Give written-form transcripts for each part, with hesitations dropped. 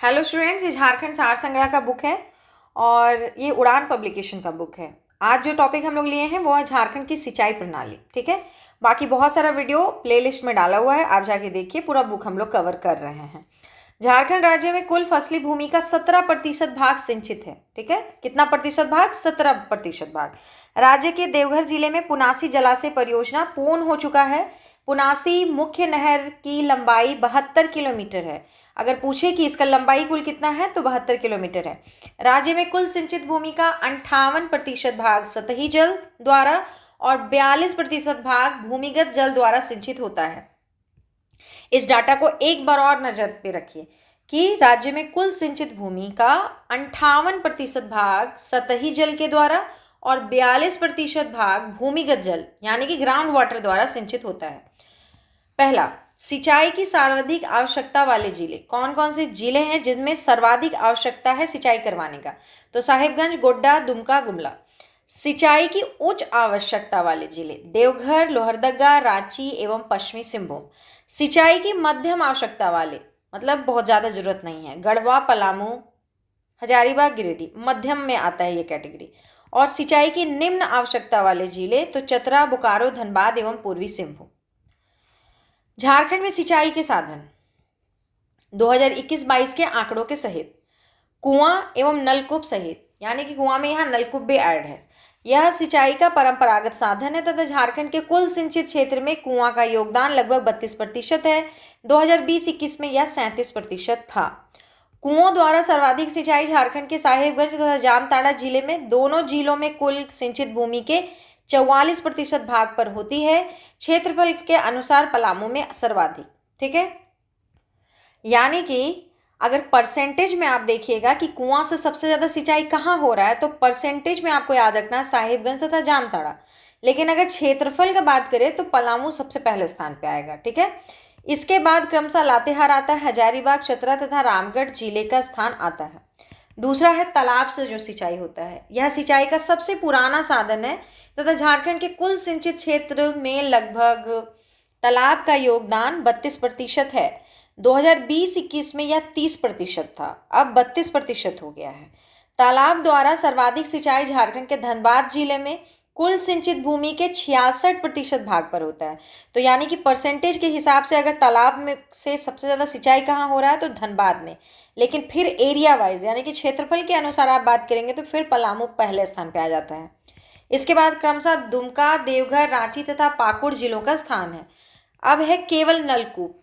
Hello students, ये झारखंड सार संग्रह का बुक है और ये उड़ान पब्लिकेशन का बुक है। आज जो टॉपिक हम लोग लिए हैं वो है झारखंड की सिंचाई प्रणाली। ठीक है, बाकी बहुत सारा वीडियो प्लेलिस्ट में डाला हुआ है, आप जाके देखिए। पूरा बुक हम लोग कवर कर रहे हैं। झारखंड राज्य में कुल फसली भूमि का 17% भाग सिंचित है। ठीक है, कितना प्रतिशत भाग? 17% भाग। राज्य के देवघर जिले में पुनासी जलाशय परियोजना पूर्ण हो चुका है। पुनासी मुख्य नहर की लंबाई 72 किलोमीटर है। अगर पूछे कि इसका लंबाई कुल कितना है तो 72 किलोमीटर है। राज्य में कुल सिंचित भूमि का 58% भाग सतही जल द्वारा और 42% भाग भूमिगत जल द्वारा सिंचित होता है। इस डाटा को एक बार और नजर पे रखिए कि राज्य में कुल सिंचित भूमि का 58% भाग सतही जल के द्वारा और 42% भाग भूमिगत जल यानी कि ग्राउंड वाटर द्वारा सिंचित होता है। पहला, सिंचाई की सर्वाधिक आवश्यकता वाले जिले। कौन कौन से जिले हैं जिनमें सर्वाधिक आवश्यकता है सिंचाई करवाने का? तो साहिबगंज, गोड्डा, दुमका, गुमला। सिंचाई की उच्च आवश्यकता वाले जिले देवघर, लोहरदगा, रांची एवं पश्चिमी सिंहभूम। सिंचाई की मध्यम आवश्यकता वाले मतलब बहुत ज़्यादा जरूरत नहीं है, गढ़वा, पलामू, हजारीबाग, गिरिडीह मध्यम में आता है ये कैटेगरी। और सिंचाई की निम्न आवश्यकता वाले जिले तो चतरा, बोकारो, धनबाद एवं पूर्वी सिंहभूम। झारखंड में सिंचाई के साधन 2021-22 के आंकड़ों के सहित कुआं एवं नलकूप सहित, यानी कि कुआं में यहाँ नलकूप भी ऐड है। यह सिंचाई का परंपरागत साधन है तथा झारखंड के कुल सिंचित क्षेत्र में कुआं का योगदान लगभग 32% है। 2020-21 में यह 37% था। कुओं द्वारा सर्वाधिक सिंचाई झारखंड के साहिबगंज तथा जामताड़ा जिले में, दोनों जिलों में कुल सिंचित भूमि के 44% भाग पर होती है। क्षेत्रफल के अनुसार पलामू में सर्वाधिक। ठीक है, यानी कि अगर परसेंटेज में आप देखिएगा कि कुआं से सबसे ज्यादा सिंचाई कहाँ हो रहा है तो परसेंटेज में आपको याद रखना है साहिबगंज तथा जामताड़ा। लेकिन अगर क्षेत्रफल का बात करें तो पलामू सबसे पहले स्थान पे आएगा। ठीक है, इसके बाद क्रमशः लातेहार आता है, हजारीबाग, चतरा तथा रामगढ़ जिले का स्थान आता है। दूसरा है तालाब से जो सिंचाई होता है। यह सिंचाई का सबसे पुराना साधन है तथा झारखंड के कुल सिंचित क्षेत्र में लगभग तालाब का योगदान 32% है। 2020-21 में यह 30% था, अब 32% हो गया है। तालाब द्वारा सर्वाधिक सिंचाई झारखंड के धनबाद जिले में कुल सिंचित भूमि के 66% भाग पर होता है। तो यानी कि परसेंटेज के हिसाब से अगर तालाब में से सबसे ज़्यादा सिंचाई कहाँ हो रहा है तो धनबाद में। लेकिन फिर एरिया वाइज यानी कि क्षेत्रफल के अनुसार आप बात करेंगे तो फिर पलामू पहले स्थान पे आ जाता है। इसके बाद क्रमशः दुमका, देवघर, रांची तथा पाकुड़ जिलों का स्थान है। अब है केवल नलकूप।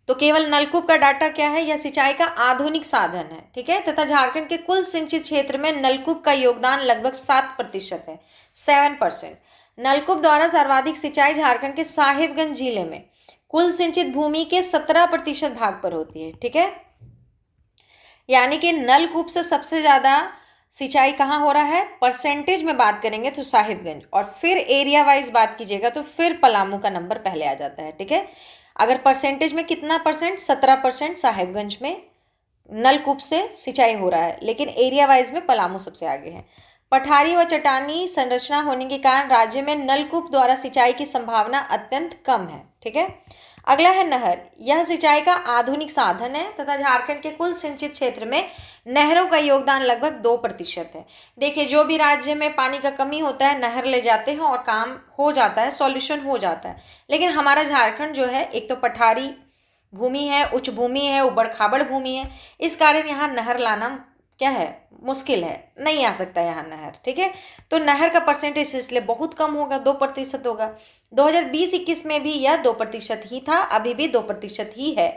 तो केवल नलकूप का डाटा क्या है? यह सिंचाई का आधुनिक साधन है। ठीक है, तथा झारखंड के कुल सिंचित क्षेत्र में नलकूप का योगदान लगभग 7% है, 7%। नलकूप द्वारा सर्वाधिक सिंचाई झारखंड के साहिबगंज जिले में कुल सिंचित भूमि के 17% भाग पर होती है। ठीक है, यानी कि नलकूप से सबसे ज्यादा सिंचाई कहाँ हो रहा है? परसेंटेज में बात करेंगे तो साहिबगंज, और फिर एरिया वाइज बात कीजिएगा तो फिर पलामू का नंबर पहले आ जाता है। ठीक है, अगर परसेंटेज में कितना परसेंट? 17% साहिबगंज में नलकूप से सिंचाई हो रहा है, लेकिन एरिया वाइज में पलामू सबसे आगे है। पठारी व चट्टानी संरचना होने के कारण राज्य में नलकूप द्वारा सिंचाई की संभावना अत्यंत कम है। ठीक है, अगला है नहर। यह सिंचाई का आधुनिक साधन है तथा झारखंड के कुल सिंचित क्षेत्र में नहरों का योगदान लगभग 2% है। देखिए, जो भी राज्य में पानी का कमी होता है नहर ले जाते हैं और काम हो जाता है, सॉल्यूशन हो जाता है। लेकिन हमारा झारखंड जो है, एक तो पठारी भूमि है, उच्च भूमि है, उबड़ खाबड़ भूमि है, इस कारण यहाँ नहर लाना क्या है? मुश्किल है, नहीं आ सकता यहाँ नहर। ठीक है, तो नहर का परसेंटेज इसलिए बहुत कम होगा, 2% होगा। 2020-21 में भी यह 2% ही था, अभी भी 2% ही है।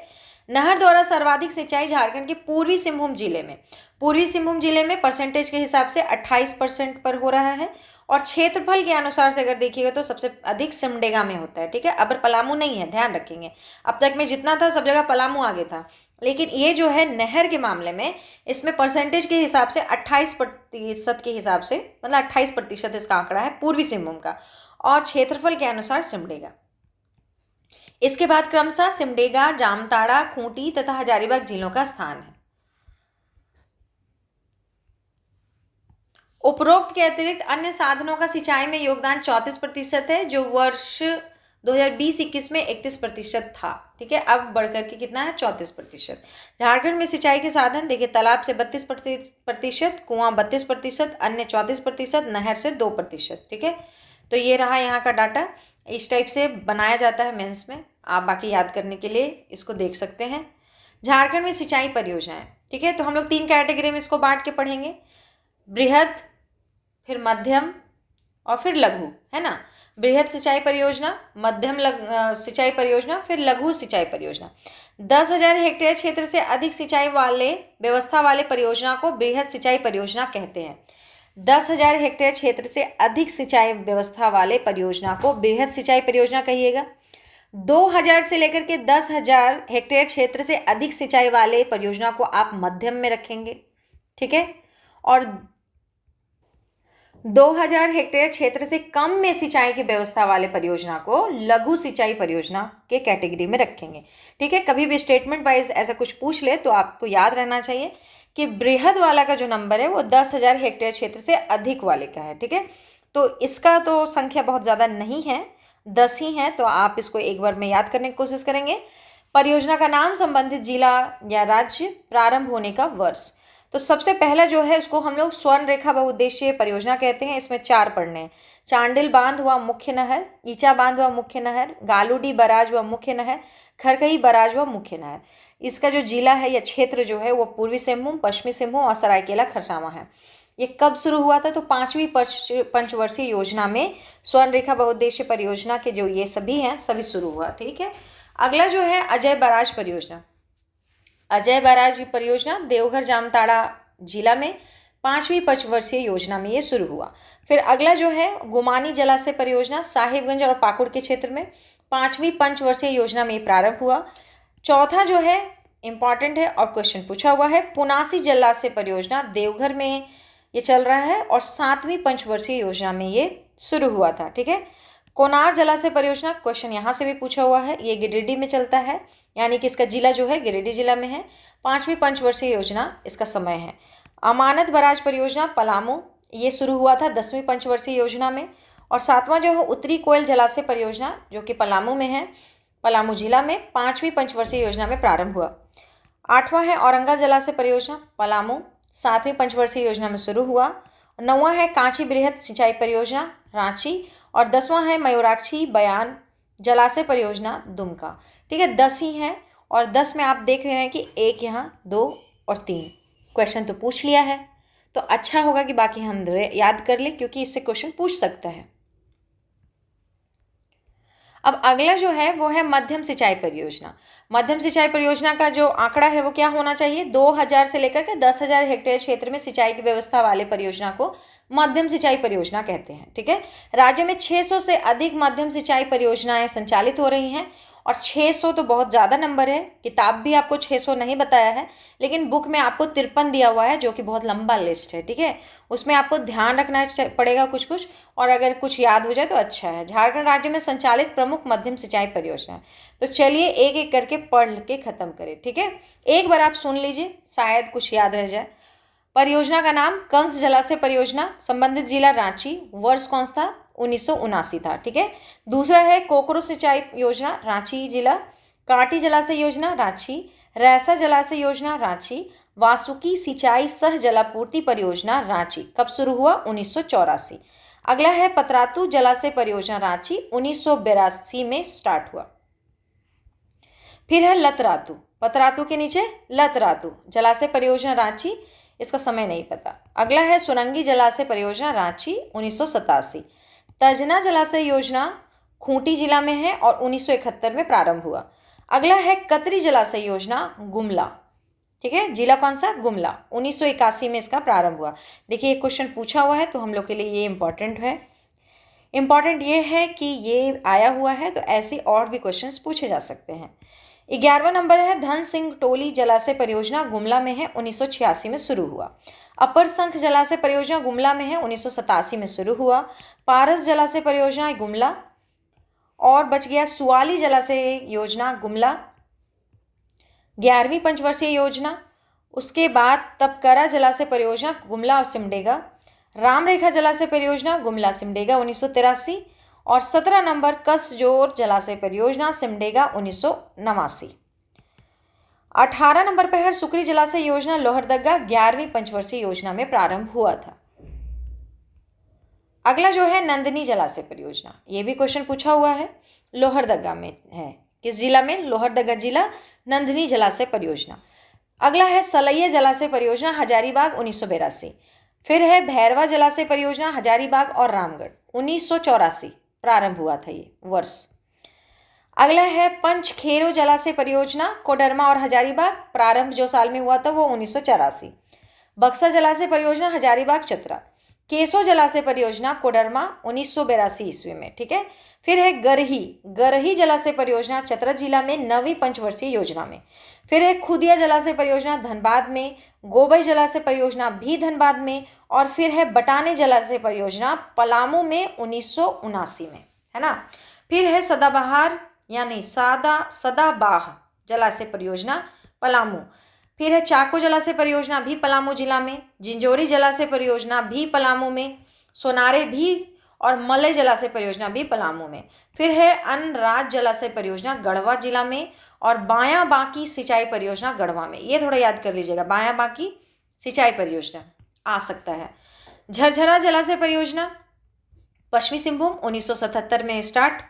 नहर द्वारा सर्वाधिक सिंचाई झारखंड के पूर्वी सिंहभूम जिले में, पूर्वी सिंहभूम जिले में परसेंटेज के हिसाब से 28% पर हो रहा है। और क्षेत्रफल के अनुसार से अगर देखिएगा तो सबसे अधिक सिमडेगा में होता है। ठीक है, अब पलामू नहीं है, ध्यान रखेंगे। अब तक में जितना था सब जगह पलामू आगे था, लेकिन ये जो है नहर के मामले में, इसमें परसेंटेज के हिसाब से 28% के हिसाब से, मतलब 28% इसका आंकड़ा है पूर्वी सिंहभूम का, और क्षेत्रफल के अनुसार सिमडेगा। इसके बाद क्रमशः सिमडेगा, जामताड़ा, खूंटी तथा हजारीबाग जिलों का स्थान है। उपरोक्त के अतिरिक्त अन्य साधनों का सिंचाई में योगदान 34% है, जो वर्ष 2020-21 में 31% था, ठीक है। अब बढ़कर के कितना है, 34%। झारखंड में सिंचाई के साधन देखिए, तालाब से 32%, कुआं 32%, अन्य 34%, नहर से 2%, ठीक है। तो ये रहा यहाँ का डाटा। इस टाइप से बनाया जाता है मेंस में, आप बाकी याद करने के लिए इसको देख सकते हैं। झारखंड में सिंचाई परियोजनाएं, ठीक है। तो हम लोग 3 कैटेगरी में इसको बांट के पढ़ेंगे, बृहद, फिर मध्यम और फिर लघु, है ना। बृहद सिंचाई परियोजना, मध्यम सिंचाई परियोजना, फिर लघु सिंचाई परियोजना। 10,000 हेक्टेयर क्षेत्र से अधिक सिंचाई वाले व्यवस्था वाले परियोजना को बृहद सिंचाई परियोजना कहते हैं। 10,000 हेक्टेयर क्षेत्र से अधिक सिंचाई व्यवस्था वाले परियोजना को बृहद सिंचाई परियोजना कहिएगा। 2,000 से लेकर के 10,000 हेक्टेयर क्षेत्र से अधिक सिंचाई वाले परियोजना को आप मध्यम में रखेंगे, ठीक है। और 2,000 हेक्टेयर क्षेत्र से कम में सिंचाई की व्यवस्था वाले परियोजना को लघु सिंचाई परियोजना के कैटेगरी में रखेंगे, ठीक है। कभी भी स्टेटमेंट वाइज ऐसा कुछ पूछ ले तो आपको याद रहना चाहिए कि बृहद वाला का जो नंबर है वो 10,000 हेक्टेयर क्षेत्र से अधिक वाले का है, ठीक है। तो इसका तो संख्या बहुत ज़्यादा नहीं है, 10 ही है, तो आप इसको एक बार में याद करने की कोशिश करेंगे। परियोजना का नाम, संबंधित जिला या राज्य, प्रारंभ होने का वर्ष। तो सबसे पहला जो है उसको हम लोग स्वर्ण रेखा बहुउद्देशीय परियोजना कहते हैं। इसमें 4 पढ़ने हैं। चांडिल बांध हुआ मुख्य नहर, ईचा बांध हुआ मुख्य नहर, गालूडी बराज हुआ मुख्य नहर, खरकई बराज हुआ मुख्य नहर। इसका जो जिला है या क्षेत्र जो है वो पूर्वी सिंहभूम, पश्चिमी सिंहभूम और सरायकेला खरसावां है। ये कब शुरू हुआ था, तो 5वीं पंचवर्षीय योजना में स्वर्ण रेखा बहुउद्देशीय परियोजना के जो ये सभी हैं सभी शुरू हुआ, ठीक है। अगला जो है अजय बराज परियोजना। अजय बराज परियोजना देवघर जामताड़ा जिला में 5वीं पंचवर्षीय योजना में ये शुरू हुआ। फिर अगला जो है गुमानी जलाशय परियोजना, साहिबगंज और पाकुड़ के क्षेत्र में 5वीं पंचवर्षीय योजना में प्रारंभ हुआ। चौथा जो है इंपॉर्टेंट है और क्वेश्चन पूछा हुआ है, पुनासी जलाशय परियोजना देवघर में ये चल रहा है और 7वीं पंचवर्षीय योजना में ये शुरू हुआ था, ठीक है। कोनार जलाशय परियोजना, क्वेश्चन यहाँ से भी पूछा हुआ है, ये गिरिडीह में चलता है, यानी कि इसका जिला जो है गिरिडीह जिला में है। 5वीं पंचवर्षीय योजना इसका समय है। अमानत बराज परियोजना पलामू, ये शुरू हुआ था 10वीं पंचवर्षीय योजना में। और 7वां जो है उत्तरी कोयल जलाशय परियोजना जो कि पलामू में है, पलामू जिला में 5वीं पंचवर्षीय योजना में प्रारंभ हुआ। 8वां है औरंगा जलाशय परियोजना पलामू, 7वीं पंचवर्षीय योजना में शुरू हुआ। 9वां है कांची बृहद सिंचाई परियोजना रांची और 10वां है मयूराक्षी बयान जलाशय परियोजना दुमका, ठीक है। 10 ही हैं और 10 में आप देख रहे हैं कि 1 यहाँ 2 और 3 क्वेश्चन तो पूछ लिया है, तो अच्छा होगा कि बाकी हम याद कर लें क्योंकि इससे क्वेश्चन पूछ सकता है। अब अगला जो है वो है मध्यम सिंचाई परियोजना। मध्यम सिंचाई परियोजना का जो आंकड़ा है वो क्या होना चाहिए, 2,000 से लेकर के 10,000 हेक्टेयर क्षेत्र में सिंचाई की व्यवस्था वाले परियोजना को मध्यम सिंचाई परियोजना कहते हैं, ठीक है। राज्य में 600 से अधिक मध्यम सिंचाई परियोजनाएं संचालित हो रही हैं और 600 तो बहुत ज़्यादा नंबर है। किताब भी आपको 600 नहीं बताया है, लेकिन बुक में आपको 53 दिया हुआ है जो कि बहुत लंबा लिस्ट है, ठीक है। उसमें आपको ध्यान रखना पड़ेगा कुछ कुछ, और अगर कुछ याद हो जाए तो अच्छा है। झारखंड राज्य में संचालित प्रमुख मध्यम सिंचाई परियोजना, तो चलिए एक एक करके पढ़ के ख़त्म करें, ठीक है। एक बार आप सुन लीजिए, शायद कुछ याद रह जाए। परियोजना का नाम कंस जलाशय परियोजना, संबंधित जिला रांची, वर्ष कौन सा था, 1979 था, ठीक है। दूसरा है कोकरो सिंचाई योजना रांची जिला, कांटी जलाशय योजना रांची, रैसा जलाशय योजना रांची, वासुकी सिंचाई सह जलापूर्ति परियोजना रांची। कब शुरू हुआ, 1984। अगला है पतरातू जलाशय परियोजना रांची, 1982 में स्टार्ट हुआ। फिर है लतरातू, पतरातू के नीचे लतरातू जलाशय परियोजना रांची, इसका समय नहीं पता। अगला है सुरंगी जलाशय परियोजना रांची, 1987। तजना जलाशय योजना खूंटी जिला में है और 1971 में प्रारंभ हुआ। अगला है कतरी जलाशय योजना गुमला, ठीक है। जिला कौन सा, गुमला, 1981 में इसका प्रारंभ हुआ। देखिए ये क्वेश्चन पूछा हुआ है तो हम लोग के लिए ये इम्पॉर्टेंट है। इम्पॉर्टेंट ये है कि ये आया हुआ है तो ऐसे और भी क्वेश्चंस पूछे जा सकते हैं। 11वां नंबर है धन सिंह टोली जलाशय परियोजना गुमला में है, 1986 में शुरू हुआ। अपर संख जलाशय परियोजना गुमला में है, 1987 में शुरू हुआ। पारस जलाशय परियोजना गुमला, और बच गया सुवाली जलाशय योजना गुमला, 11वीं पंचवर्षीय योजना। उसके बाद तपकरा जलाशय परियोजना गुमला और सिमडेगा, रामरेखा जलाशय परियोजना गुमला सिमडेगा 1983, और 17 नंबर कसजोर जलाशय परियोजना सिमडेगा 1989। 18 नंबर पर है सुकरी जलाशय योजना लोहरदगा 11वीं पंचवर्षीय योजना में प्रारंभ हुआ था। अगला जो है नंदिनी जलाशय परियोजना, ये भी क्वेश्चन पूछा हुआ है, लोहरदगा में है। किस जिला में? लोहरदगा जिला, नंदिनी जलाशय परियोजना। अगला है सलैया जलाशय परियोजना हजारीबाग 1982। फिर है भैरवा जलाशय परियोजना हजारीबाग और रामगढ़ 1984 प्रारंभ हुआ था ये वर्ष। अगला है पंचखेरो जलाशय परियोजना कोडरमा और हजारीबाग, प्रारंभ जो साल में हुआ था वो 1984। बक्सा जलाशय परियोजना हजारीबाग चतरा। केसो जलाशय परियोजना कोडरमा 1982 ईस्वी में, ठीक है। फिर है गरही जलाशय परियोजना चतरा जिला में 9वीं पंचवर्षीय योजना में। फिर है खुदिया जलाशय परियोजना धनबाद में, गोबई जलाशय परियोजना भी धनबाद में, और फिर है बटाने जलाशय परियोजना पलामू में 1979 में, है ना। फिर है सदाबाह जलाशय परियोजना पलामू। फिर है चाको जलाशय परियोजना भी पलामू जिला में, जिंजोरी जलाशय परियोजना भी पलामू में, सोनारे भी और मलय जलाशय परियोजना भी पलामू में। फिर है अनराज जलाशय परियोजना गढ़वा जिला में, और बायां बांकी सिंचाई परियोजना गढ़वा में। ये थोड़ा याद कर लीजिएगा, बायां बांकी सिंचाई परियोजना आ सकता है। झरझरा जलाशय परियोजना पश्चिमी सिंहभूम 1977 में स्टार्ट।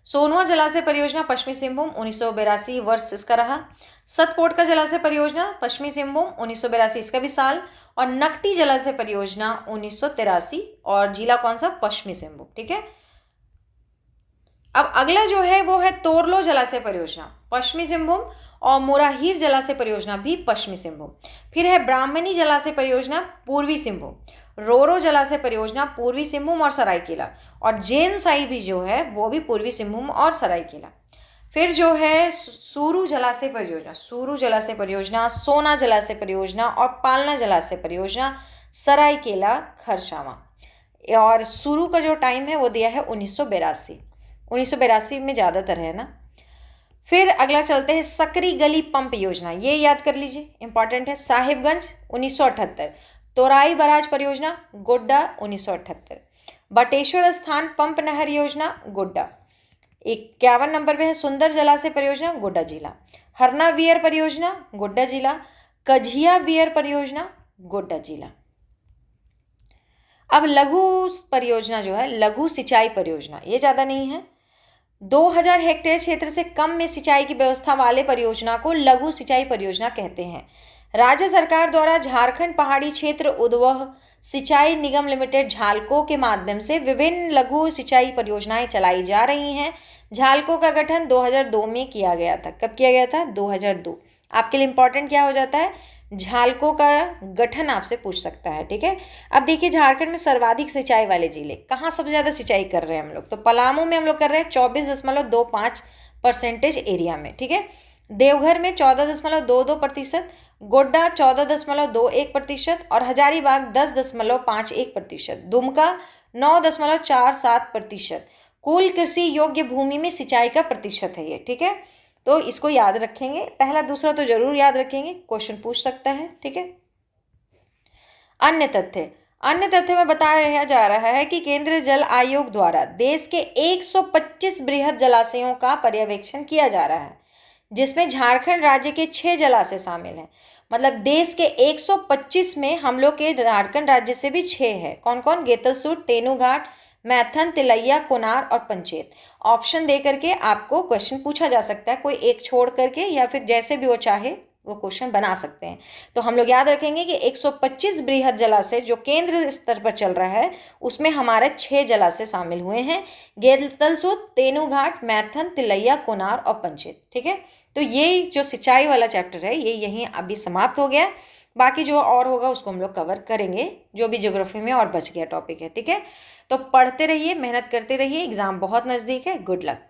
सोनुआ जलाशय परियोजना पश्चिमी सिंहभूम 1982 वर्ष इसका रहा। सतकोट जलाशय परियोजना पश्चिमी सिंहभूम 1982 इसका भी साल, और नकटी जलाशय परियोजना 1983, और जिला कौन सा? पश्चिमी सिंहभूम, ठीक है। अब अगला जो है वो है तोरलो जलाशय परियोजना पश्चिमी सिंहभूम, और मोराहीर जलाशय परियोजना भी पश्चिमी सिंहभूम। फिर है ब्राह्मणी जलाशय परियोजना पूर्वी सिंहभूम, रोरो जलाशय परियोजना पूर्वी सिंहभूम और सरायकेला, और जैन साई भी जो है वो भी पूर्वी सिंहभूम और सरायकेला। फिर जो है सूरू जलाशय परियोजना, सोना जलाशय परियोजना और पालना जलाशय परियोजना सरायकेला खरसावां, और सूरू का जो टाइम है वो दिया है 1982 में ज़्यादातर है ना। फिर अगला चलते हैं सकरी गली पंप योजना, ये याद कर लीजिए, इंपॉर्टेंट है। साहिबगंज 1978। तोराई बराज परियोजना गोड्डा 1978। बटेश्वर स्थान पंप नहर योजना गोड्डा। 51 नंबर पे है सुंदर जलाशय परियोजना गोड्डा जिला। हरना वियर परियोजना गोड्डा जिला। कझिया वियर परियोजना गोड्डा जिला। अब लघु परियोजना जो है, लघु सिंचाई परियोजना, ये ज़्यादा नहीं है। 2000 हेक्टेयर क्षेत्र से कम में सिंचाई की व्यवस्था वाले परियोजना को लघु सिंचाई परियोजना कहते हैं। राज्य सरकार द्वारा झारखंड पहाड़ी क्षेत्र उद्वह सिंचाई निगम लिमिटेड झालको के माध्यम से विभिन्न लघु सिंचाई परियोजनाएं चलाई जा रही हैं। झालको का गठन 2002 में किया गया था। कब किया गया था? 2002। आपके लिए इंपॉर्टेंट क्या हो जाता है? झालको का गठन आपसे पूछ सकता है, ठीक है। अब देखिए झारखंड में सर्वाधिक सिंचाई वाले जिले कहाँ सबसे ज़्यादा सिंचाई कर रहे हैं हम लोग? तो पलामू में हम लोग कर रहे हैं 24.25% एरिया में, ठीक है। देवघर में 14.22%, गोड्डा 14.21% और हजारीबाग 10.51%, दुमका 9.47%। कुल कृषि योग्य भूमि में सिंचाई का प्रतिशत है ये, ठीक है। तो इसको याद रखेंगे, पहला दूसरा तो जरूर याद रखेंगे, क्वेश्चन पूछ सकता है, ठीक है। अन्य तथ्य में बताया जा रहा है कि केंद्रीय जल आयोग द्वारा देश के 125 बृहद जलाशयों का पर्यवेक्षण किया जा रहा है, जिसमें झारखंड राज्य के 6 जलाशय शामिल हैं। मतलब देश के 125 में हम लोग के झारखंड राज्य से भी 6 है। कौन कौन? गेतलसूट, तेनूघाट, मैथन, तिलैया, कोनार और पंचेत। ऑप्शन दे करके आपको क्वेश्चन पूछा जा सकता है, कोई एक छोड़ करके, या फिर जैसे भी वो चाहे वो क्वेश्चन बना सकते हैं। तो हम लोग याद रखेंगे कि 125 बृहद जलाशय जो केंद्र स्तर पर चल रहा है उसमें हमारे 6 जलाशय शामिल हुए हैं, गेतलसूट, तेनूघाट, मैथन, तिलैया, कोनार और पंचेत, ठीक है। तो ये जो सिंचाई वाला चैप्टर है ये यहीं अभी समाप्त हो गया। बाकी जो और होगा उसको हम लोग कवर करेंगे, जो भी ज्योग्राफी में और बच गया टॉपिक है, ठीक है। तो पढ़ते रहिए, मेहनत करते रहिए, एग्जाम बहुत नज़दीक है। Good luck.